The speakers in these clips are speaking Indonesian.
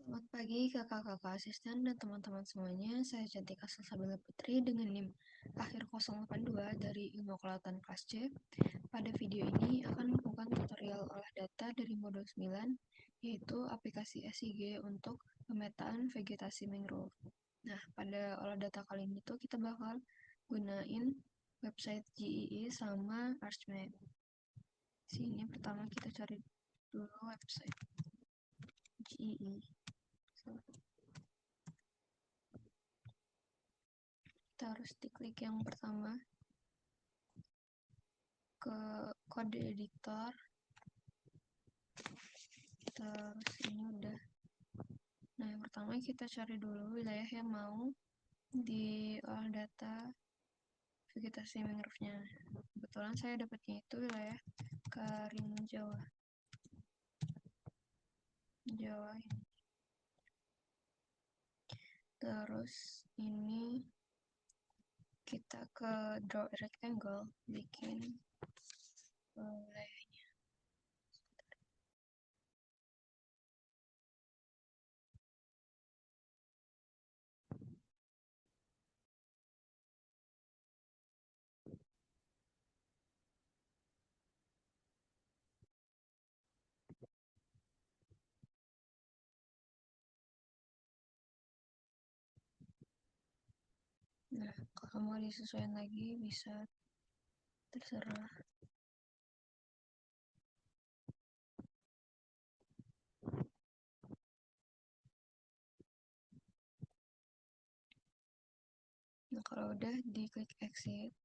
Selamat pagi kakak-kakak asisten dan teman-teman semuanya. Saya Cantika Salsabila Putri dengan NIM akhir 082 dari Ilmu Kelautan kelas C. Pada video ini akan melakukan tutorial olah data dari modul 9, yaitu aplikasi SIG untuk pemetaan vegetasi mangrove. Nah, pada olah data kali ini tuh kita bakal gunain website GII sama ArchMap. Sini pertama kita cari dulu website GII. Kita harus diklik yang pertama ke kode editor, terus ini udah. Nah, yang pertama kita cari dulu wilayah yang mau diolah data vegetasi mangrove-nya. Kebetulan saya dapatnya itu wilayah Karimun Jawa ini. Terus ini kita ke draw rectangle, bikin wilayahnya. Nah, kalau mau disesuaikan lagi bisa, terserah. Nah, kalau udah diklik exit,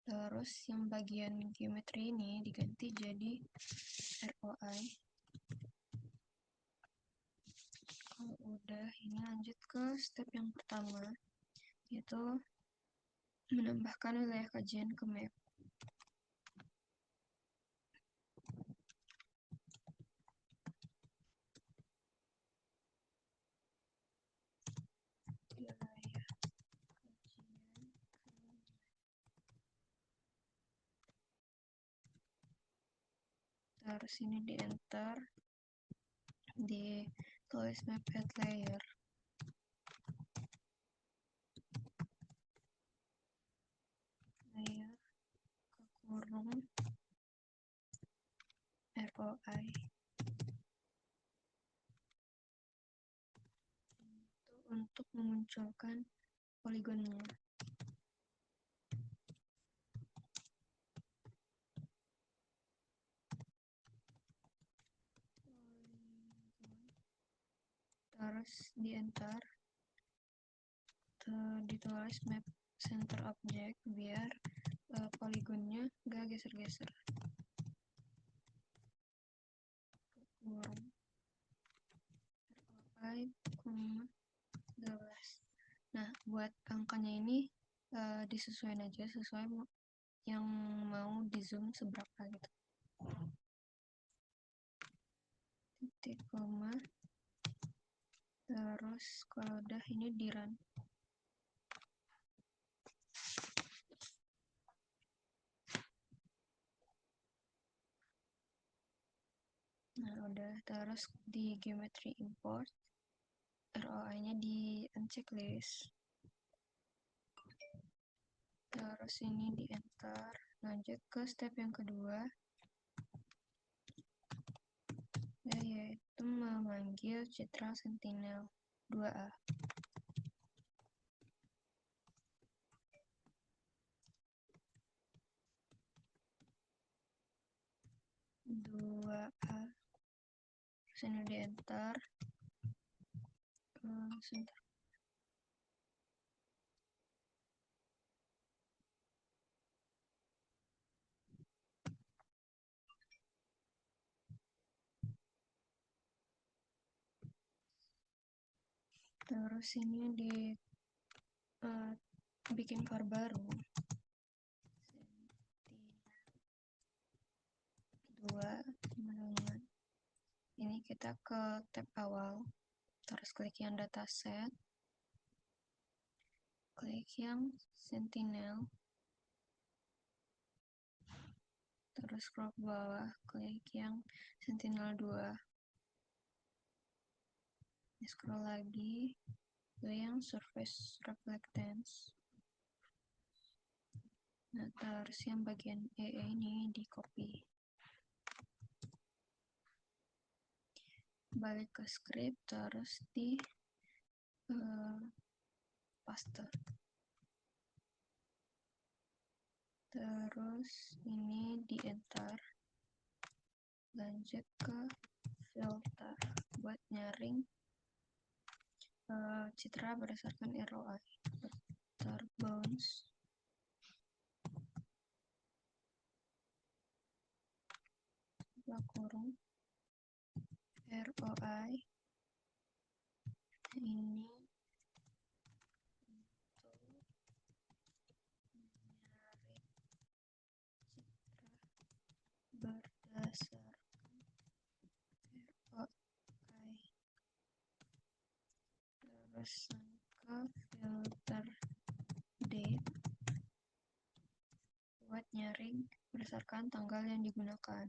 terus yang bagian geometri ini diganti jadi ROI. Kalau udah, ini lanjut ke step yang pertama, yaitu menambahkan wilayah kajian ke map. Terus ini di enter, ditulis map add layer. Layer kurung ROI. Itu untuk memunculkan poligonnya. Terus di enter, ditulis map center object biar poligonnya gak geser-geser. Kurung ROI, 12. Nah, buat angkanya ini disesuaikan aja sesuai yang mau di zoom seberapa gitu. Titik koma, terus kalau udah ini di run. Nah, udah. Terus di geometry import, ROI-nya di unchecklist. Terus ini di enter, lanjut ke step yang kedua, yaitu memanggil Citra Sentinel 2A. 2A. Terus ini di enter. Sebentar. Terus ini di bikin var baru, 2 teman-teman. Ini kita ke tab awal, terus klik yang dataset, klik yang sentinel, terus scroll ke bawah, klik yang sentinel 2. Scroll lagi ke yang surface reflectance. Nah, terus yang bagian EE ini di copy. Balik ke script, terus di paste. Terus ini di enter. Lanjut ke filter buat nyaring citra berdasarkan ROI. Filter bounce. Kurung ROI ini berdasarkan ROI. Terus ke filter date buat nyaring berdasarkan tanggal yang digunakan.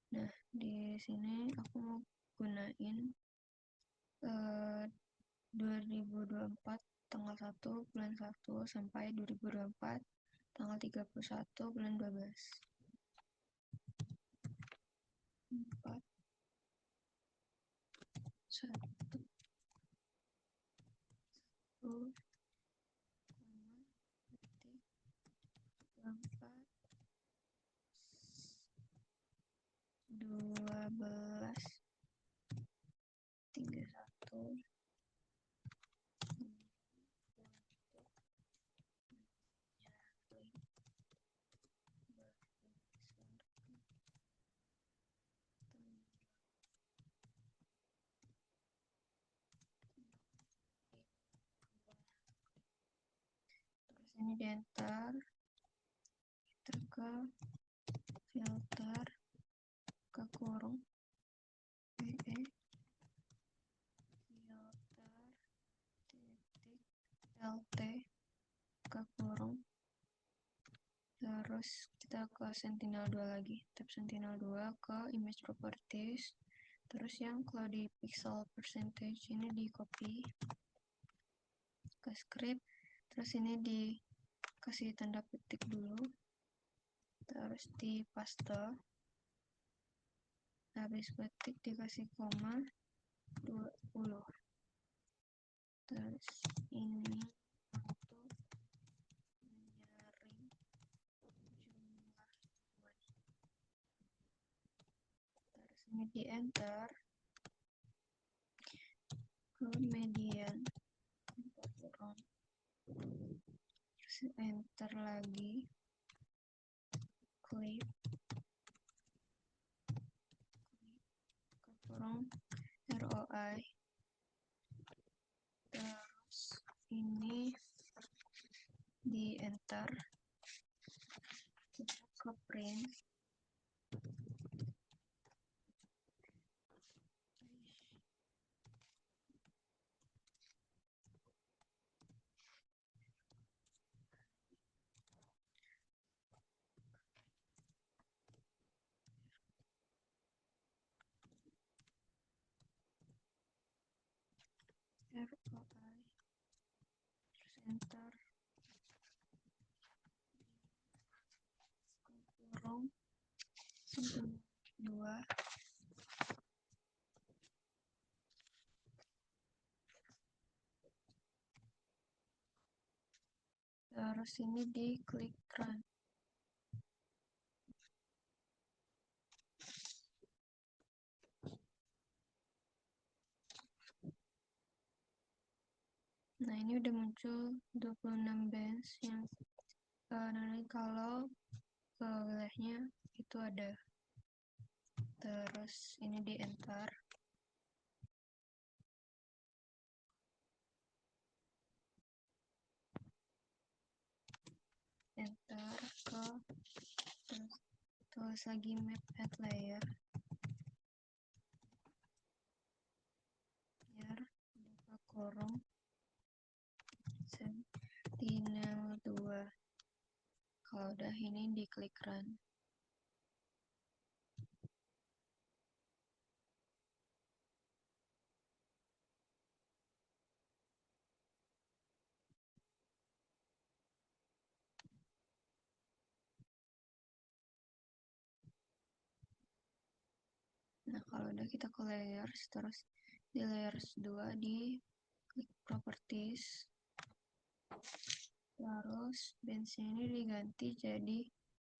Nah, di sini aku mau gunain 2024 tanggal 1 bulan 1 sampai 2024 tanggal 31 bulan 12. 4 1 12 31 terus ini di enter, kita ke filter, ke kurung filter titik lt, ke kurung, terus kita ke Sentinel 2 lagi, tab Sentinel 2 ke image properties, terus yang cloudy pixel percentage ini di copy ke script, terus ini dikasih tanda petik dulu, terus di paste, habis petik dikasih koma 20, terus ini untuk menyaring jumlah poin, terus ini di enter ke median background, terus enter lagi, klik ke kurung ROI, terus ini di enter, kita ke print, ROI, terus enter, kurung 2, terus ini di klik run. Nah, ini udah muncul 26 bands yang nanti kalau ke wilayahnya itu ada. Terus ini di enter. Enter ke terus lagi map add layer. Biar buka kurung Sentinel 2. Kalau udah ini diklik run. Nah, kalau udah kita ke layers, terus di layers 2 di klik properties, terus bensin ini diganti jadi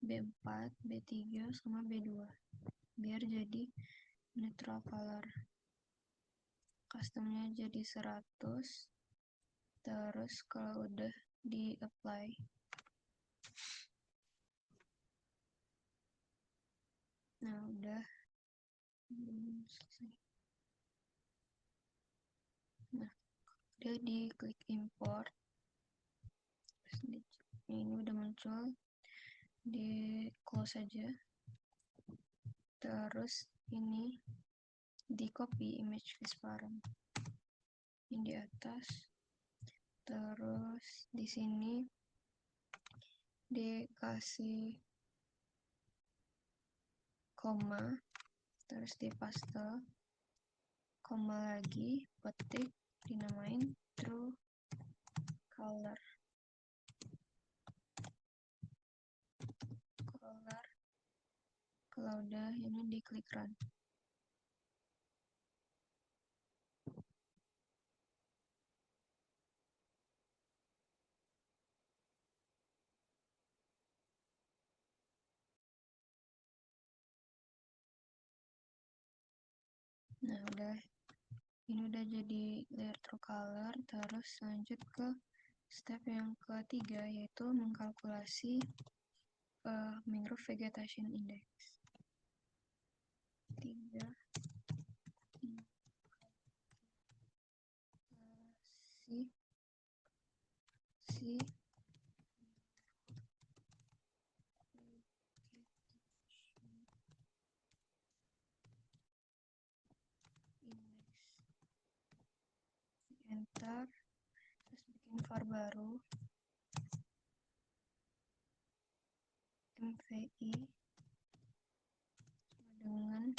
B4, B3, sama B2 biar jadi neutral color. Customnya jadi 100, terus kalau udah di apply, nah udah selesai. Nah, udah di klik import, ini udah muncul, di close aja, terus ini di copy image transparent yang di atas, terus di sini dikasih koma, terus di paste, koma lagi, petik, dinamain true color. Kalau udah ini diklik run. Nah udah, ini udah jadi layer true color. Terus lanjut ke step yang ketiga, yaitu mengkalkulasi mangrove vegetation index. 3 si enter, terus bikin var baru MVI dengan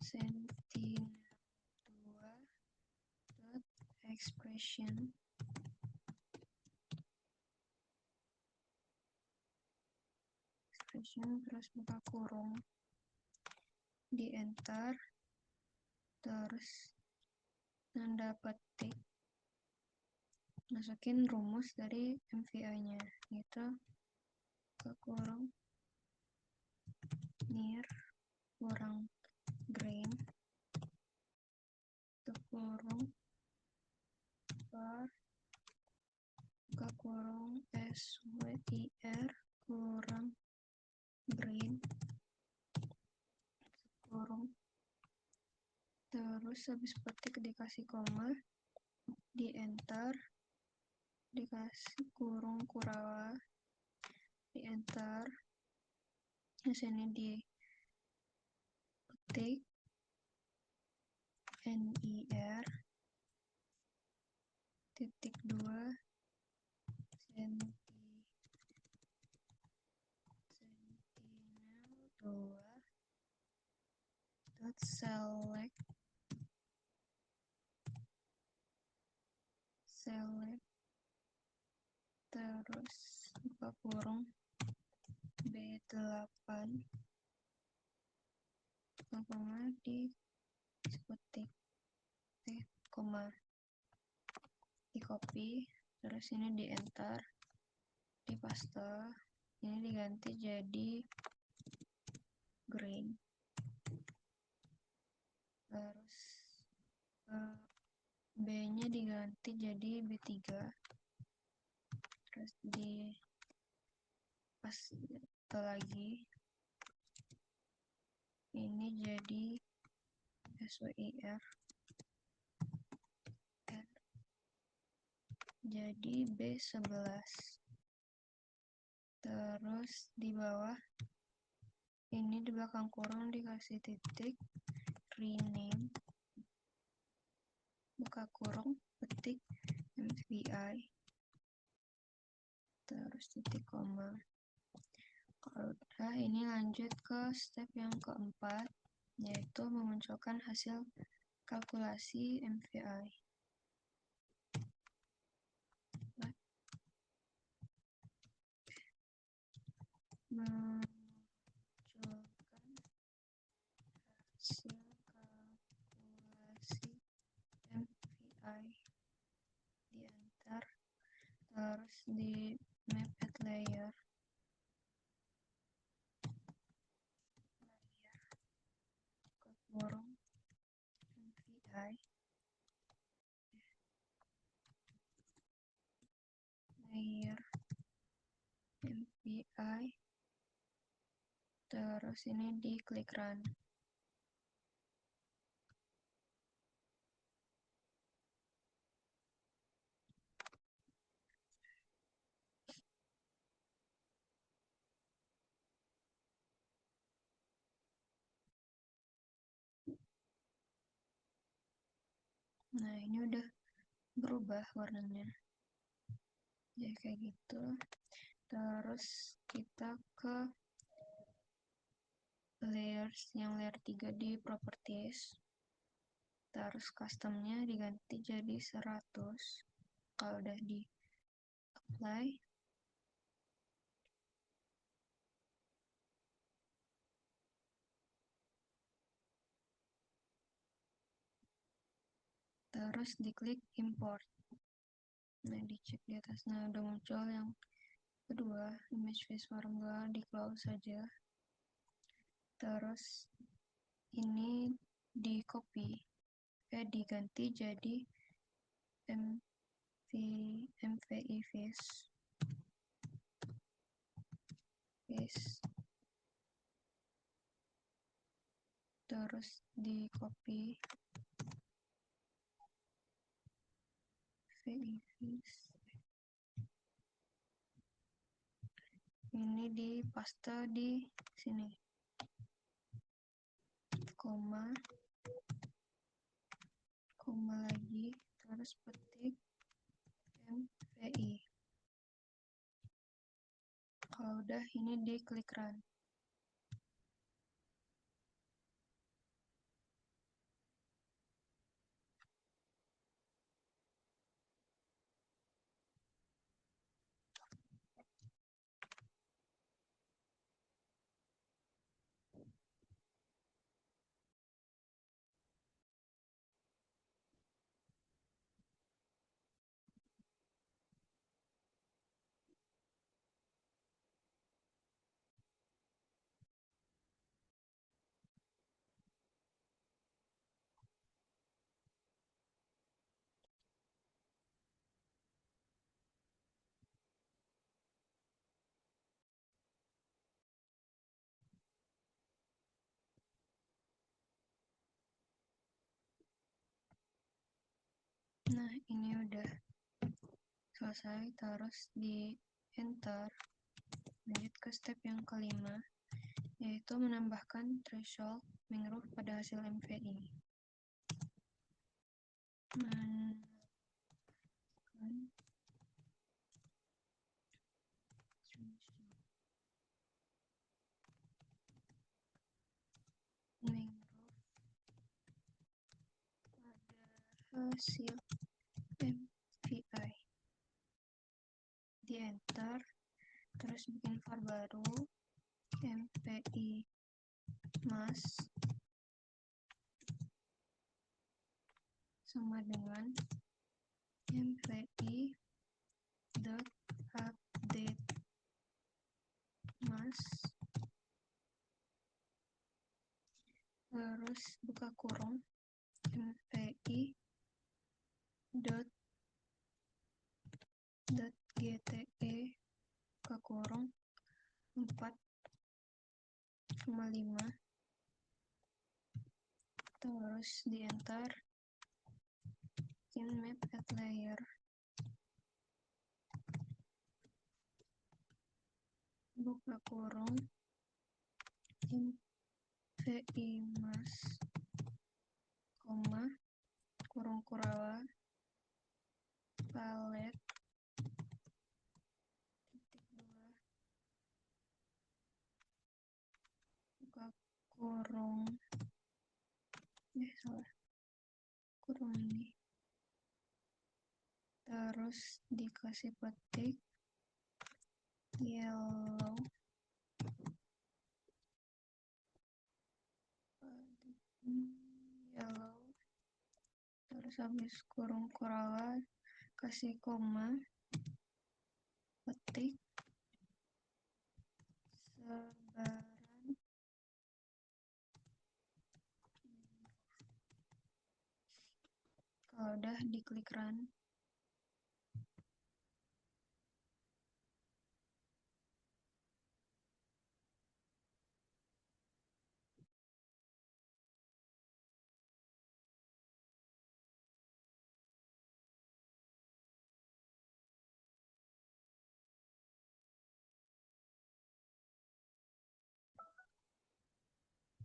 sentinel2.expression terus buka kurung, di enter, terus tanda petik, masukin rumus dari MVI-nya, yaitu ke kurung near kurang grain, ke kurung var, ke kurung SWIR kurang grain, kurung, terus habis petik dikasih koma, di enter, dikasih kurung kurawa, di enter, di sini di petik NIR titik 2 sentinel 2 select terus buka kurung B8 koma di petik koma, di copy, terus ini di enter, di paste, ini diganti jadi grain, terus B nya diganti jadi B3, terus di paste lagi, ini jadi SWIR jadi B11, terus di bawah ini di belakang kurung dikasih titik rename, buka kurung petik MVI, terus titik koma. Kalau udah, ini lanjut ke step yang keempat, yaitu memunculkan hasil kalkulasi MVI. Menunjukkan hasil kalkulasi MVI di enter, terus di map at layer ke kurung MVI layer MVI, terus ini di klik run. Nah, ini udah berubah warnanya ya kayak gitu. Terus kita ke layers yang layer 3 di properties, terus customnya diganti jadi 100. Kalau udah di apply, terus diklik import. Nah, dicek di atas. Nah, udah muncul yang kedua, image face formula, di close saja. Terus ini di copy, diganti jadi MVI face, terus di copy VI face, ini di paste di sini, koma lagi, terus petik MVI. Kalau udah, ini di klik run. Nah, ini udah selesai, terus di enter. Lanjut ke step yang kelima, yaitu menambahkan threshold mangrove pada hasil MVI. Mangrove pada hasil MVI. Di enter, terus bikin var baru, MVI mas sama dengan MVI dot update mas, terus buka kurung MVI dot gte ke kurung 4,5, terus di enter, bikin map at layer, buka kurung MVI mas, koma, kurung kurawa, palet, titik 2, buka kurung, salah, kurung ini, terus dikasih petik yellow yellow, terus habis kurung Koala kasih koma, petik sebaran. Kalau udah diklik run.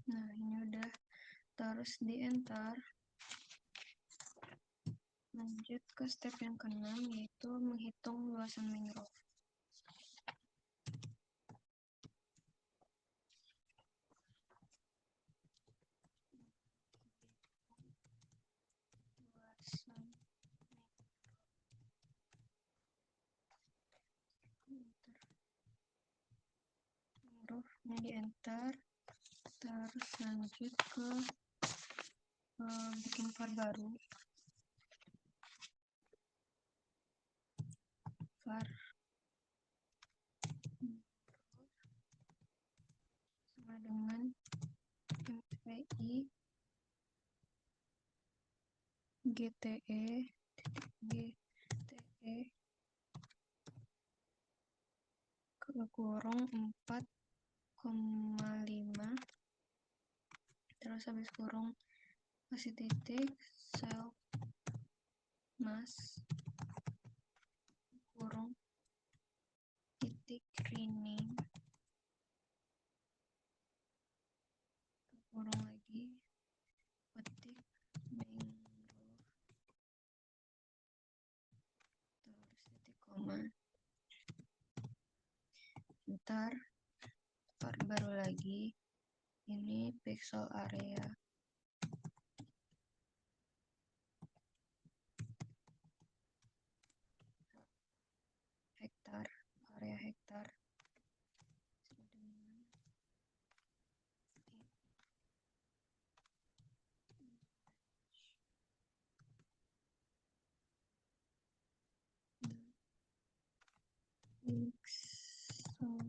Nah, ini udah. Terus di enter. Lanjut ke step yang ke-6, yaitu menghitung luasan mangrove. Luasan mangrove, ini di enter. Terus lanjut ke bikin var baru. Var sama dengan mvi gte kurung 4,5, terus habis kurung kasih titik self mass kurung titik rename kurung lagi petik mangrove terus titik koma. Ntar var baru lagi, ini pixel area hektar, area hektar pixel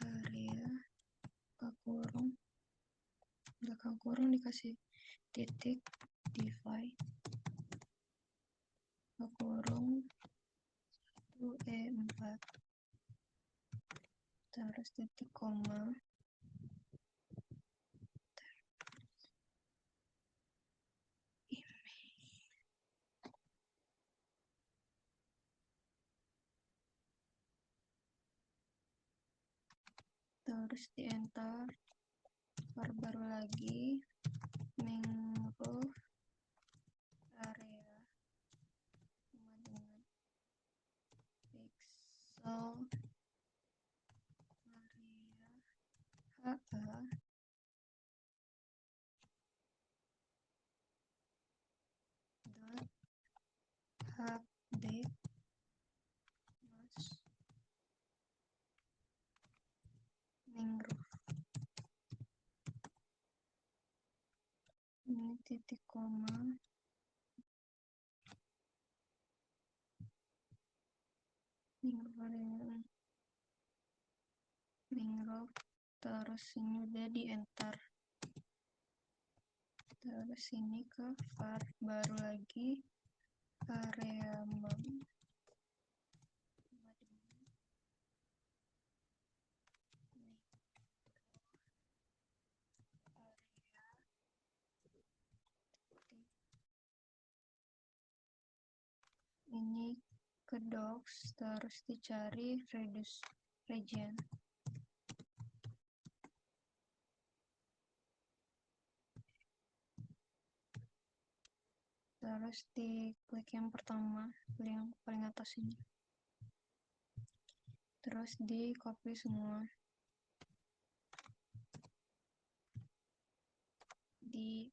area kurung belakang kurung dikasih titik divide kurung 1E4 terus titik koma terus di enter. Var baru lagi mangrove area sama dengan pixel area dot hd mas mangrove. Ini titik koma mangrove terus ini udah di enter. Terus ini ke var baru lagi area map ini ke docs terus dicari reduce region terus diklik yang pertama yang paling atas ini terus di copy semua di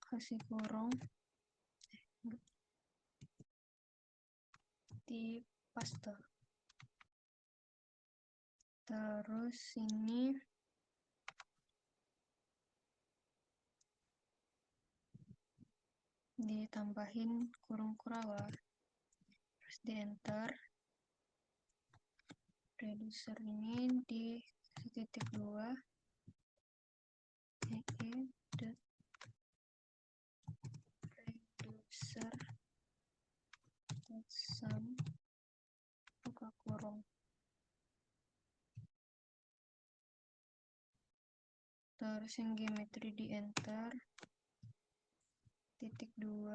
kasih kurung di paste. Terus ini ditambahin kurung kurawa, terus di enter. Reducer ini di titik 2 reducer sum buka kurung, terus yang geometri di enter, titik 2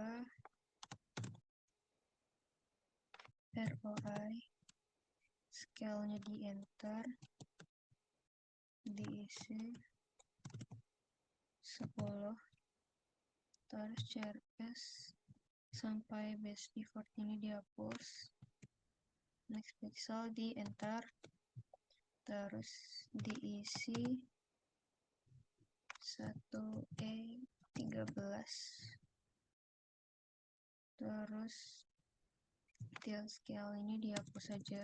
ROI, scale-nya di enter, diisi 10, terus CRS sampai base default ini dihapus, next pixel di enter, terus diisi 1E13, terus detail scale ini dihapus saja,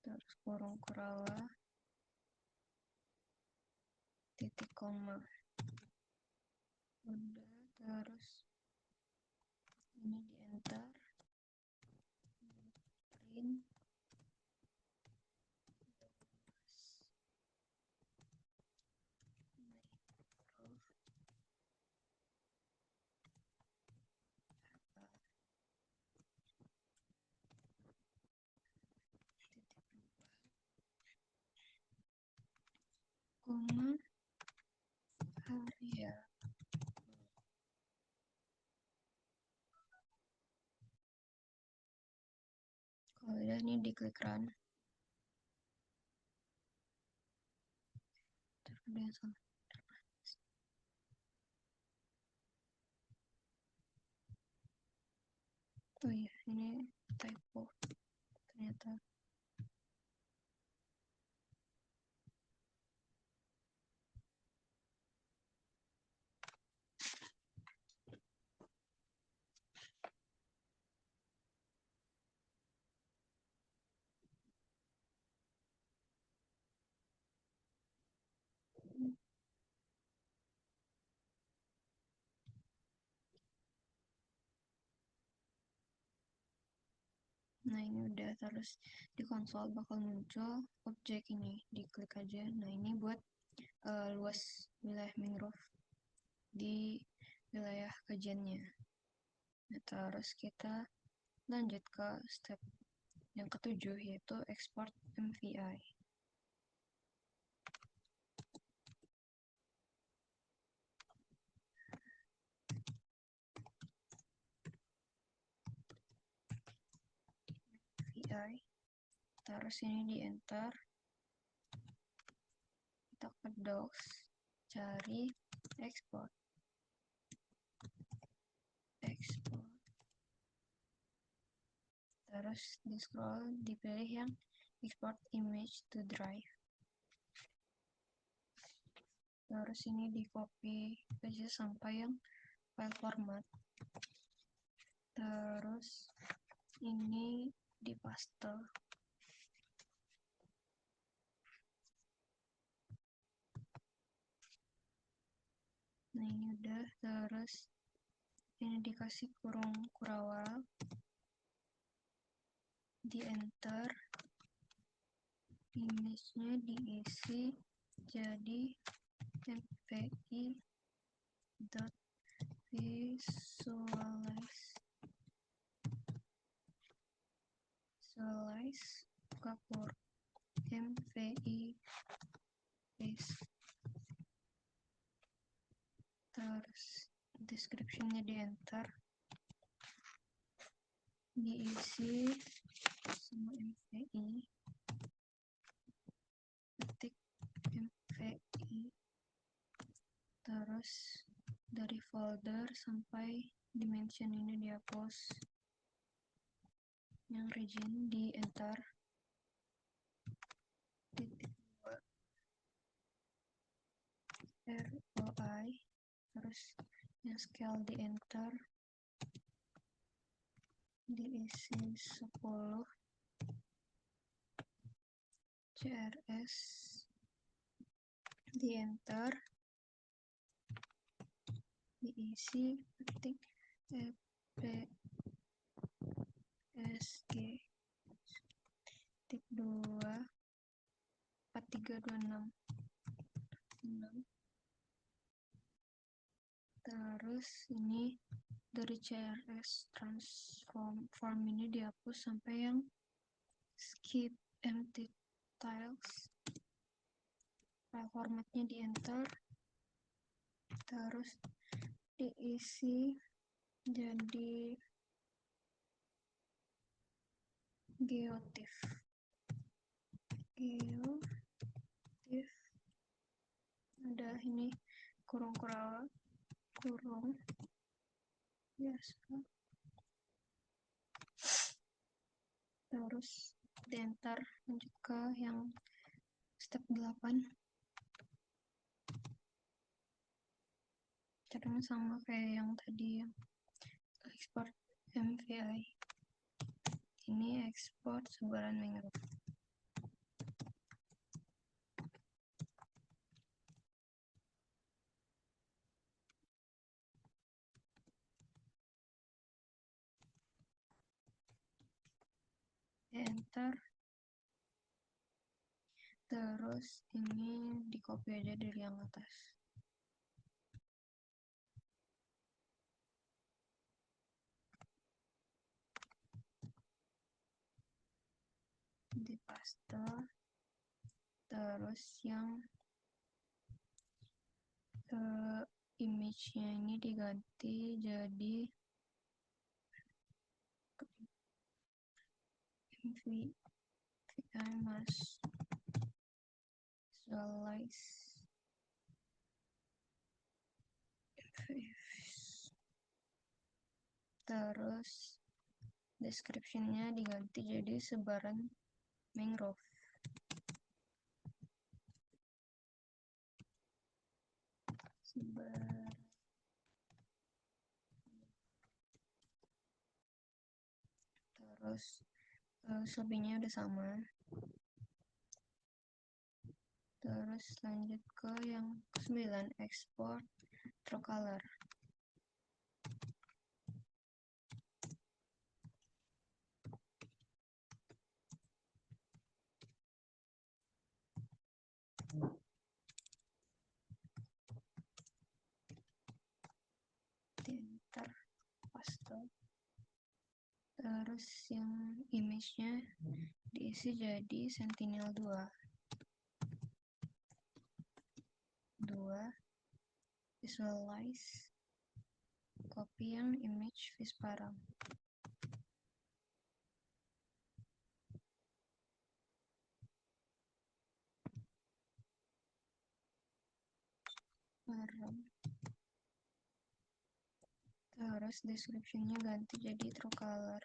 terus kurung kurawa, titik koma, udah, terus ini di enter, print, koma area. Kalau udah ini diklik run. Oh iya, ini typo ternyata. Nah ini udah, terus di konsol bakal muncul objek ini, diklik aja. Nah ini buat luas wilayah mangrove di wilayah kajiannya. Nah, terus kita lanjut ke step yang ketujuh, yaitu export MVI. Terus ini di enter, kita ke docs, cari export, terus di scroll, dipilih yang export image to drive, terus ini di copy aja sampai yang file format, terus ini di paste. Nah ini udah, terus ini dikasih kurung kurawal, di enter, image-nya diisi jadi mvi.visualize kapur mvi paste, terus description-nya di enter, diisi sama mvi, ketik mvi, terus dari folder sampai dimension ini dihapus, yang region di enter, titik 2 ROI, terus yang scale di enter, diisi 10, CRS di enter, diisi, ketik EPSG titik 2 4326 terus ini dari CRS transform ini dihapus sampai yang skip empty tiles, file formatnya di enter, terus diisi jadi geotiff ada ini kurung biasa, terus di enter, lanjut ke yang step 8. Caranya sama kayak yang tadi, yang export MVI, ini export sebaran mangrove. Enter, terus ini di copy aja dari yang atas, di paste, terus yang image-nya ini diganti jadi MVI mas visualize terus description-nya diganti jadi sebaran mangrove. Terus selebihnya udah sama. Terus lanjut ke yang ke-9, export true color. Enter, paste. Terus yang image-nya diisi jadi Sentinel 2 visualize, copy yang image Visparam. Terus description-nya ganti jadi true color.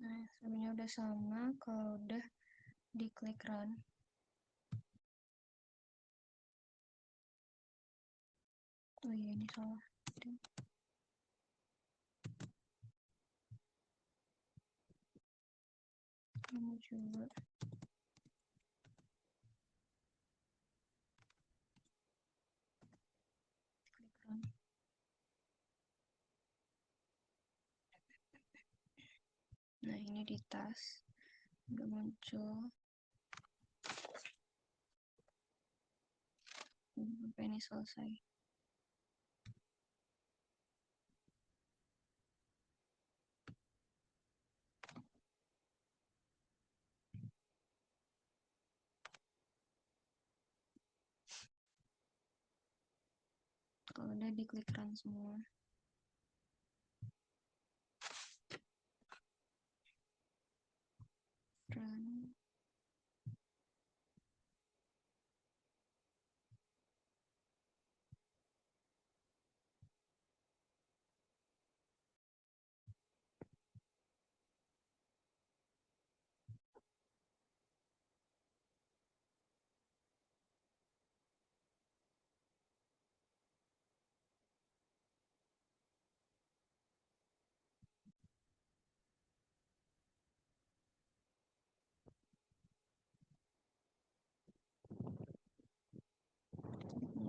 Nah, sebenarnya udah sama. Kalau udah diklik run. Oh iya, ini salah. Kamu coba. Klik run. Nah, ini di tas. Udah muncul. Sampai ini selesai. Kalau udah diklik run semua. Run.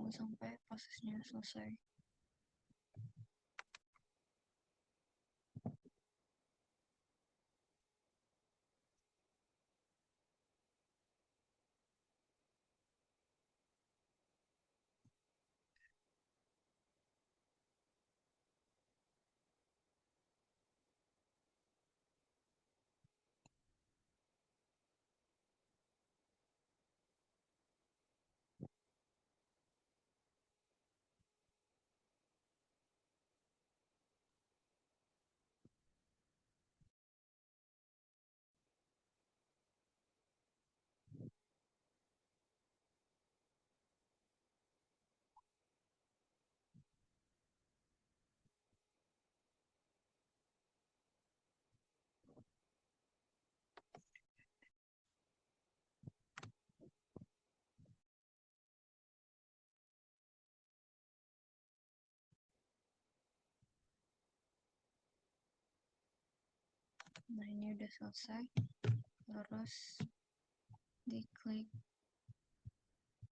tunggu sampai prosesnya selesai. Nah, ini udah selesai. Terus diklik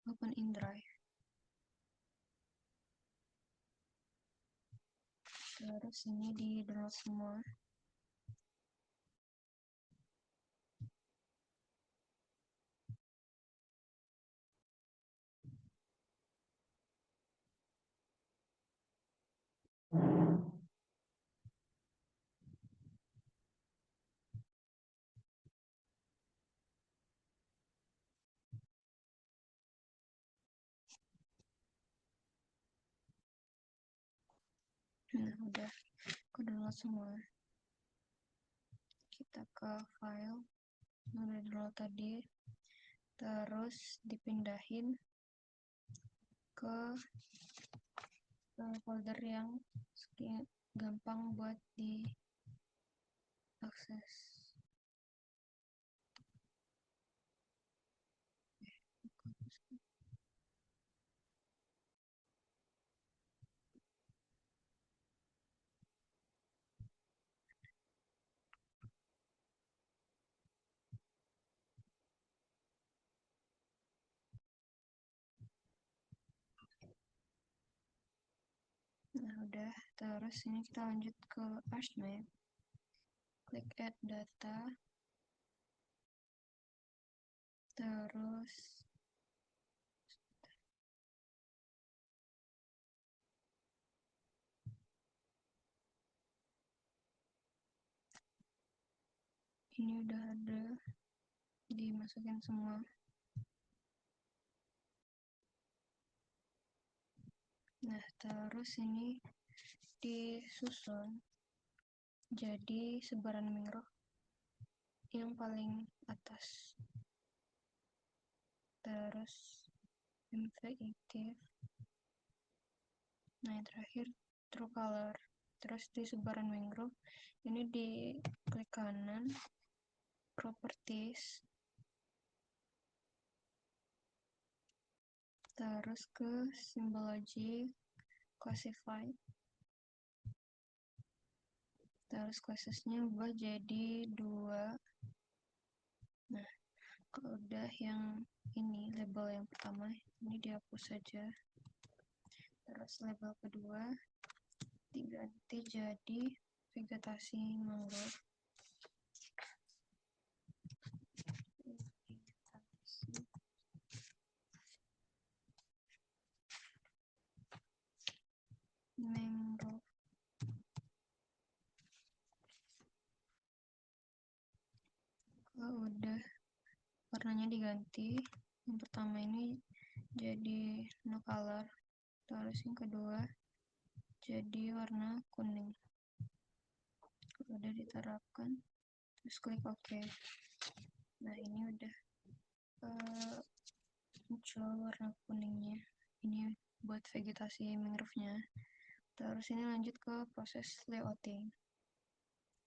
open in drive. Terus ini di download semua. Nah, udah ke download semua. Kita ke file yang udah download tadi, terus dipindahin ke folder yang gampang buat diakses. Nah, udah. Terus ini kita lanjut ke ArchMap. Klik add data. Terus ini udah ada, dimasukin semua. Nah, terus ini disusun jadi sebaran mangrove yang paling atas. Terus effective. Nah, yang terakhir true color. Terus di sebaran mangrove ini di klik kanan properties, terus ke symbology classified, terus classesnya ubah jadi 2. Nah, kalau udah yang ini label yang pertama ini dihapus saja. Terus label kedua diganti jadi vegetasi mangrove. Mangrove. Kalau udah warnanya diganti, yang pertama ini jadi no color, terus yang kedua jadi warna kuning. Kalau udah diterapkan, terus klik OK. Nah, ini udah muncul warna kuningnya. Ini buat vegetasi mangrove-nya. Terus ini lanjut ke proses layouting.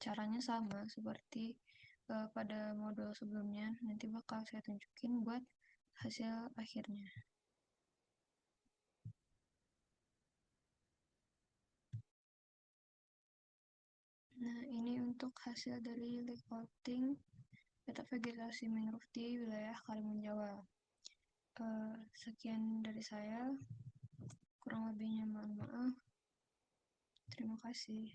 Caranya sama seperti pada modul sebelumnya, nanti bakal saya tunjukin buat hasil akhirnya. Nah, ini untuk hasil dari layouting peta vegetasi mangrove di wilayah Karimun Jawa. Sekian dari saya. Kurang lebihnya mohon maaf. Terima kasih.